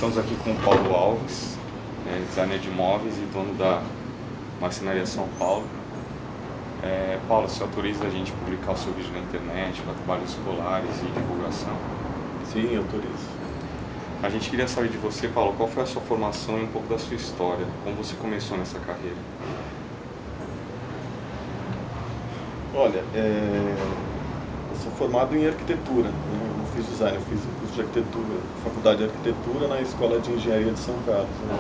Estamos aqui com o Paulo Alves, designer de móveis e dono da Marcenaria São Paulo. Paulo, você autoriza a gente publicar o seu vídeo na internet para trabalhos escolares e divulgação? Sim, autorizo. A gente queria saber de você, Paulo, qual foi a sua formação e um pouco da sua história, como você começou nessa carreira? Olha, eu sou formado em arquitetura, né? Eu não fiz design, eu fiz o curso de arquitetura, faculdade de arquitetura na Escola de Engenharia de São Carlos, né?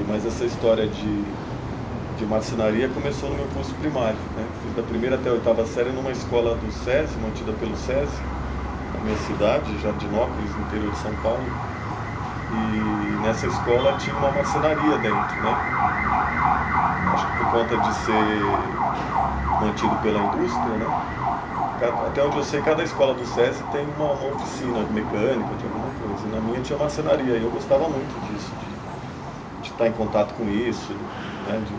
Mas essa história de marcenaria começou no meu curso primário, né? Fiz da primeira até a oitava série numa escola do SESI, mantida pelo SESI, na minha cidade, Jardinópolis, no interior de São Paulo. E nessa escola tinha uma marcenaria dentro, né? Acho que por conta de ser mantido pela indústria, né? Até onde eu sei, cada escola do SESI tem uma oficina mecânica, de alguma coisa. E na minha tinha marcenaria, e eu gostava muito disso, de estar em contato com isso, né? De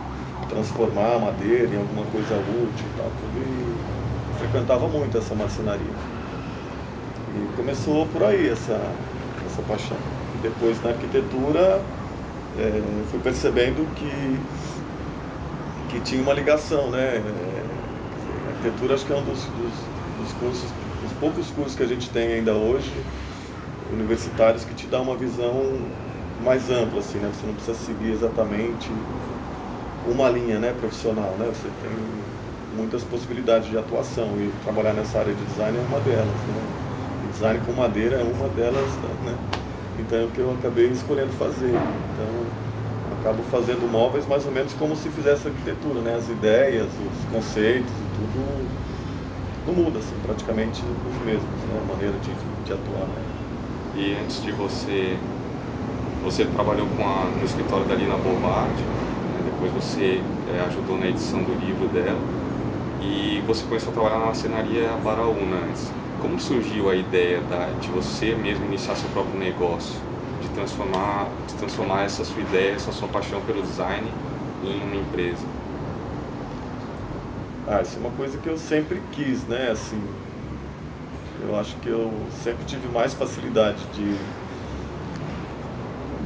transformar a madeira em alguma coisa útil e tal. E eu frequentava muito essa marcenaria. E começou por aí essa paixão. E depois na arquitetura, eu fui percebendo que tinha uma ligação, né? A arquitetura acho que é um dos cursos, dos poucos cursos que a gente tem ainda hoje, universitários, que te dá uma visão mais ampla, assim, né? Você não precisa seguir exatamente uma linha, né, profissional, né? Você tem muitas possibilidades de atuação e trabalhar nessa área de design é uma delas, né? E design com madeira é uma delas, né? Então é o que eu acabei escolhendo fazer. Então acabo fazendo móveis mais ou menos como se fizesse arquitetura, né? As ideias, os conceitos e tudo não muda, assim, praticamente os mesmos, né? A maneira de atuar, né? E antes de você trabalhou no escritório da Lina Bobardi, né? Depois você ajudou na edição do livro dela e você começou a trabalhar na marcenaria Baraúna antes. Como surgiu a ideia de você mesmo iniciar seu próprio negócio, de transformar essa sua ideia, essa sua paixão pelo design em uma empresa? Isso é uma coisa que eu sempre quis, né? Assim, eu acho que eu sempre tive mais facilidade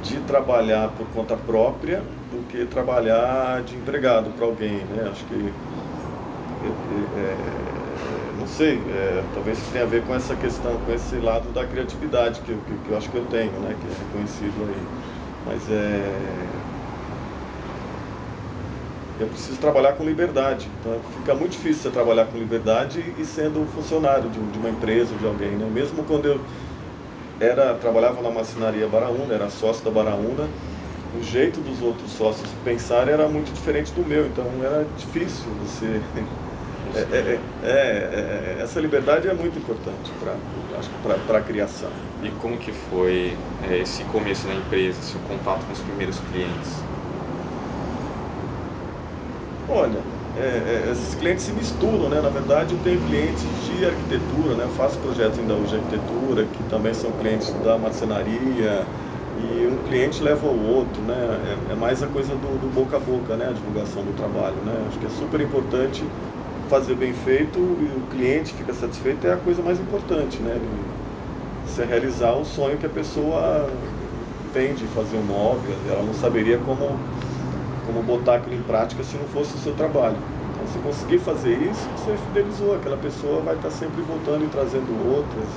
de trabalhar por conta própria do que trabalhar de empregado para alguém, né? Acho que não sei, talvez tenha a ver com essa questão, com esse lado da criatividade que eu acho que eu tenho, né? Que é reconhecido aí. Mas eu preciso trabalhar com liberdade. Então fica muito difícil você trabalhar com liberdade e sendo funcionário de uma empresa, de alguém, né? Mesmo quando eu trabalhava na marcenaria Baraúna, era sócio da Baraúna, o jeito dos outros sócios pensar era muito diferente do meu, então era difícil você... essa liberdade é muito importante para a criação. E como que foi esse começo na empresa, seu contato com os primeiros clientes? Olha, esses clientes se misturam, né? Na verdade, eu tenho clientes de arquitetura, né? Eu faço projetos ainda hoje de arquitetura, que também são clientes da marcenaria, e um cliente leva o outro, né? É mais a coisa do boca a boca, né? A divulgação do trabalho, né? Acho que é super importante fazer bem feito e o cliente fica satisfeito, é a coisa mais importante, né? Você realizar o sonho que a pessoa tem de fazer um móvel, ela não saberia como botar aquilo em prática se não fosse o seu trabalho. Então, se conseguir fazer isso, você fidelizou, aquela pessoa vai estar sempre voltando e trazendo outras,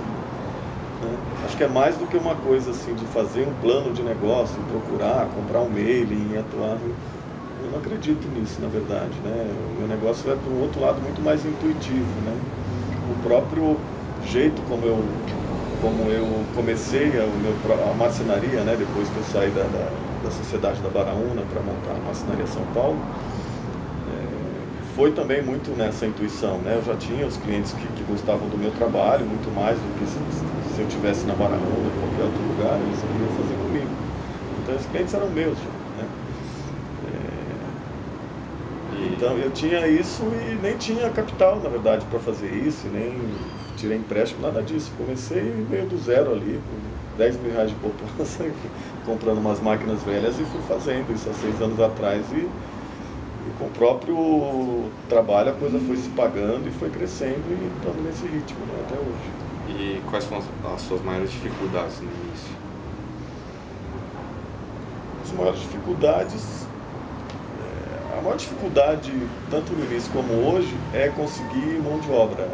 né? Acho que é mais do que uma coisa assim de fazer um plano de negócio, procurar, comprar um mailing, atuar. Eu não acredito nisso, na verdade, né? O meu negócio vai para um outro lado muito mais intuitivo, né? O próprio jeito como eu comecei a marcenaria, né? Depois que eu saí da sociedade da Baraúna para montar a Marcenaria São Paulo, foi também muito nessa intuição, né? Eu já tinha os clientes que gostavam do meu trabalho, muito mais do que se eu estivesse na Baraúna ou em qualquer outro lugar, eles queriam fazer comigo. Então, os clientes eram meus, né? Então, eu tinha isso e nem tinha capital, na verdade, para fazer isso, nem tirei empréstimo, nada disso. Comecei meio do zero ali, com R$10.000 de poupança, comprando umas máquinas velhas e fui fazendo isso há 6 anos atrás. E com o próprio trabalho a coisa foi se pagando e foi crescendo e estamos nesse ritmo, né, até hoje. E quais foram as suas maiores dificuldades no início? maiores dificuldades, a maior dificuldade, tanto no início como hoje, é conseguir mão de obra,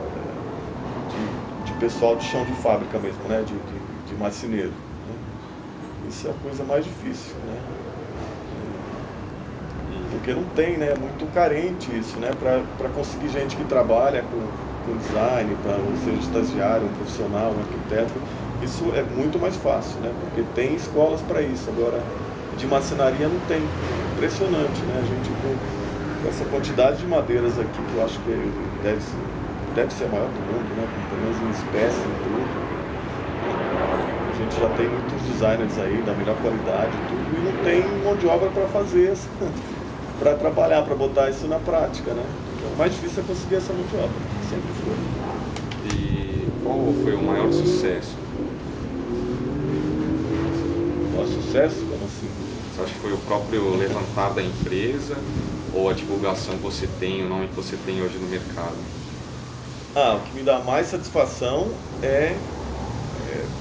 de pessoal de chão de fábrica mesmo, né? de marceneiro. Né? Isso é a coisa mais difícil, né? Porque não tem, né? É muito carente isso, né? Para conseguir gente que trabalha com design, para seja estagiário, um profissional, um arquiteto, isso é muito mais fácil, né? Porque tem escolas para isso. Agora, de marcenaria não tem. Impressionante, né? A gente com essa quantidade de madeiras aqui, que eu acho que deve ser a maior do mundo, né? Com pelo menos uma espécie e tudo. A gente já tem muitos designers aí da melhor qualidade e tudo, e não tem mão de obra para fazer isso, para trabalhar, para botar isso na prática, né? Então, o mais difícil é conseguir essa mão de obra, sempre foi. E qual foi o maior sucesso? O maior sucesso? Como assim? Você acha que foi o próprio levantar da empresa ou a divulgação que você tem, o nome que você tem hoje no mercado? O que me dá mais satisfação é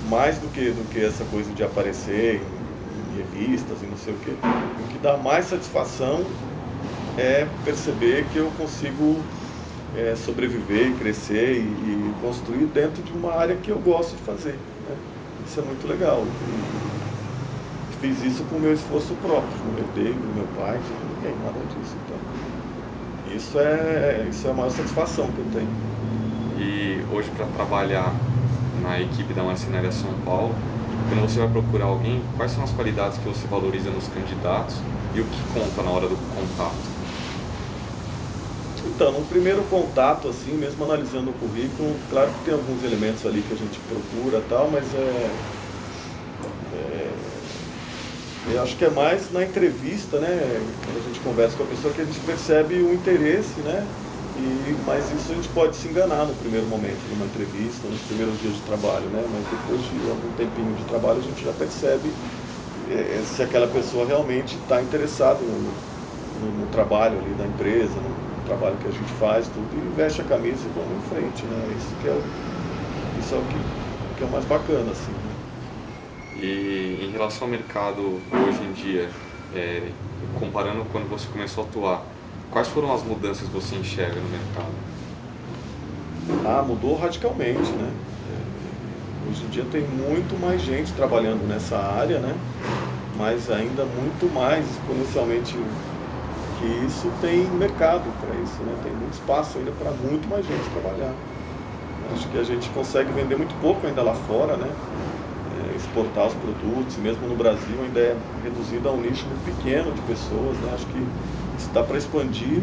mais do que essa coisa de aparecer em revistas e não sei o quê. O que dá mais satisfação é perceber que eu consigo sobreviver e crescer e construir dentro de uma área que eu gosto de fazer, né? Isso é muito legal. Fiz isso com o meu esforço próprio, não herdei do meu pai, de ninguém, nada disso. Então, isso é a maior satisfação que eu tenho. E hoje, para trabalhar na equipe da Marcenaria São Paulo, quando você vai procurar alguém, quais são as qualidades que você valoriza nos candidatos e o que conta na hora do contato? Então, no primeiro contato, assim, mesmo analisando o currículo, claro que tem alguns elementos ali que a gente procura e tal, mas eu acho que é mais na entrevista, né, quando a gente conversa com a pessoa, que a gente percebe o interesse, né, mas isso a gente pode se enganar no primeiro momento, numa entrevista, nos primeiros dias de trabalho, né, mas depois de algum tempinho de trabalho a gente já percebe se aquela pessoa realmente está interessada no trabalho ali da empresa, no trabalho que a gente faz, tudo, e veste a camisa e vamos em frente, né, isso é o que é o mais bacana, assim, né? E em relação ao mercado hoje em dia, comparando quando você começou a atuar, quais foram as mudanças que você enxerga no mercado? Mudou radicalmente, né? Hoje em dia tem muito mais gente trabalhando nessa área, né? Mas ainda muito mais exponencialmente que isso, tem mercado para isso, né? Tem muito espaço ainda para muito mais gente trabalhar. Acho que a gente consegue vender muito pouco ainda lá fora, né? Exportar os produtos, mesmo no Brasil ainda é reduzido a um nicho muito pequeno de pessoas, né? Acho que isso dá para expandir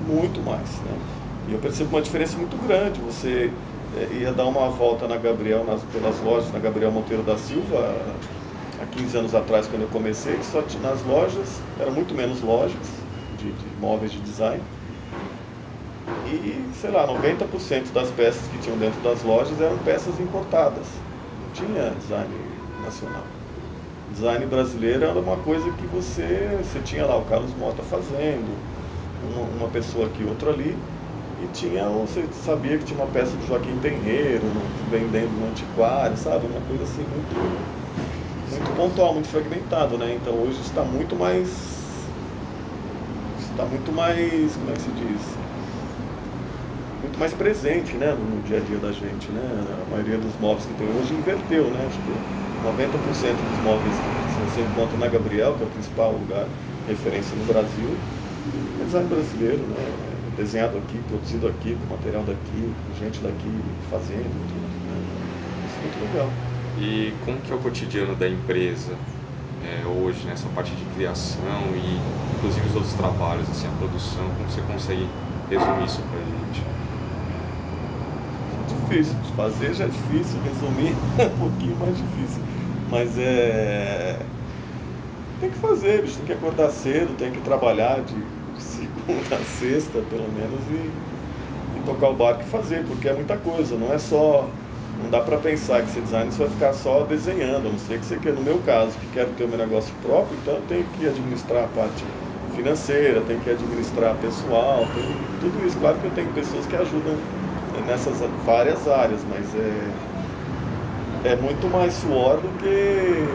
muito mais, né? E eu percebo uma diferença muito grande. Você ia dar uma volta na Gabriel, pelas lojas na Gabriel Monteiro da Silva, há 15 anos atrás, quando eu comecei, só tinha, nas lojas, eram muito menos lojas de móveis de design, e, sei lá, 90% das peças que tinham dentro das lojas eram peças importadas, não tinha design nacional. Design brasileiro era uma coisa que você tinha lá o Carlos Mota fazendo, uma pessoa aqui, outra ali, e você sabia que tinha uma peça do Joaquim Tenreiro vendendo no antiquário, sabe? Uma coisa assim muito pontual, muito fragmentado, né? Então hoje está muito mais, como é que se diz? Muito mais presente, né, no dia a dia da gente, né? A maioria dos móveis que tem hoje inverteu, né? Acho que 90% dos móveis que você encontra na Gabriel, que é o principal lugar, referência no Brasil, é design brasileiro, né? Desenhado aqui, produzido aqui, com material daqui, com gente daqui fazendo, tudo, né? Isso é muito legal. E como que é o cotidiano da empresa hoje, nessa parte de criação e inclusive os outros trabalhos, assim, a produção, como você consegue resumir isso pra gente? Difícil, fazer já é difícil, resumir é um pouquinho mais difícil, mas tem que fazer, bicho, tem que acordar cedo, tem que trabalhar de segunda a sexta, pelo menos, e tocar o barco e fazer, porque é muita coisa, não dá pra pensar que ser designer você vai ficar só desenhando, a não ser que você quer, no meu caso, que quero ter o meu negócio próprio, então eu tenho que administrar a parte financeira, tenho que administrar pessoal, tudo isso. Claro que eu tenho pessoas que ajudam nessas várias áreas, mas é muito mais suor do que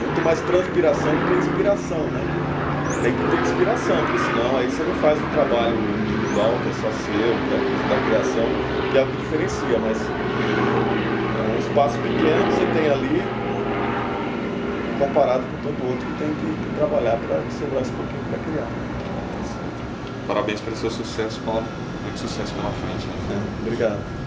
muito mais transpiração do que inspiração, né? Tem que ter inspiração, porque senão aí você não faz o trabalho individual, que é só seu, que é a coisa da criação, que é o que diferencia, mas é um espaço pequeno que você tem ali, comparado com todo outro que tem que trabalhar para sobrar esse pouquinho para criar. Parabéns pelo seu sucesso, Paulo. Muito sucesso pela frente. Obrigado.